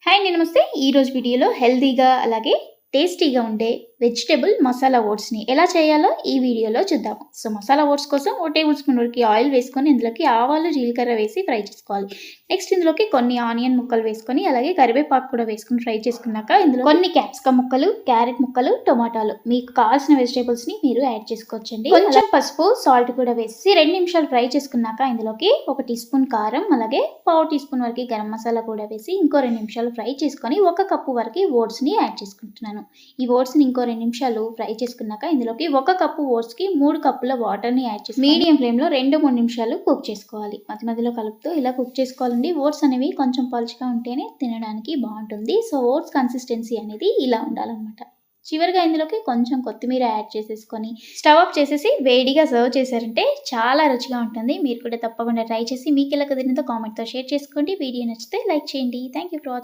Hi అండి, నమస్తే. ఈరోజు వీడియోలో హెల్తీగా అలాగే టేస్టీగా ఉండే వెజిటబుల్ మసాలా ఓట్స్ని ఎలా చేయాలో ఈ వీడియోలో చూద్దాము. సో మసాలా ఓట్స్ కోసం 1 టేబుల్ స్పూన్ వరకు ఆయిల్ వేసుకొని ఇందులోకి ఆవాలు, జీలకర్ర వేసి ఫ్రై చేసుకోవాలి. నెక్స్ట్ ఇందులోకి కొన్ని ఆనియన్ ముక్కలు వేసుకొని అలాగే కరివేపాకు కూడా వేసుకొని ఫ్రై చేసుకున్నాక ఇందులో కొన్ని క్యాప్సికమ్ ముక్కలు, క్యారెట్ ముక్కలు, టొమాటాలు మీకు కావాల్సిన వెజిటేబుల్స్ని మీరు యాడ్ చేసుకోవచ్చండి. కొంచెం పసుపు, సాల్ట్ కూడా వేసి 2 నిమిషాలు ఫ్రై చేసుకున్నాక ఇందులోకి 1 టీ స్పూన్ కారం అలాగే 1/2 టీ స్పూన్ వరకు గరం మసాలా కూడా వేసి ఇంకో 2 నిమిషాలు ఫ్రై చేసుకొని 1 కప్పు వరకు ఓట్స్ని యాడ్ చేసుకుంటున్నాను. ఈ ఓట్స్ని ఇంకో 2 నిమిషాలు ఫ్రై చేసుకున్నాక ఇందులోకి 1 కప్పు ఓట్స్కి 3 కప్పుల వాటర్ని యాడ్ చేసి మీడియం ఫ్లేమ్లో 2-3 నిమిషాలు కుక్ చేసుకోవాలి. మధ్య మధ్యలో కలుపుతూ ఇలా కుక్ చేసుకోవాలండి. ఓట్స్ అనేవి కొంచెం పలుచగా ఉంటేనే తినడానికి బాగుంటుంది. సో ఓట్స్ కన్సిస్టెన్సీ అనేది ఇలా ఉండాలన్నమాట. చివరిగా ఇందులోకి కొంచెం కొత్తిమీర యాడ్ చేసేసుకొని స్టవ్ ఆఫ్ చేసేసి వేడిగా సర్వ్ చేశారంటే చాలా రుచిగా ఉంటుంది. మీరు కూడా తప్పకుండా ట్రై చేసి మీకు ఎలా కుదిరిందో కామెంట్తో షేర్ చేసుకోండి. వీడియో నచ్చితే లైక్ చేయండి. Thank you for watching.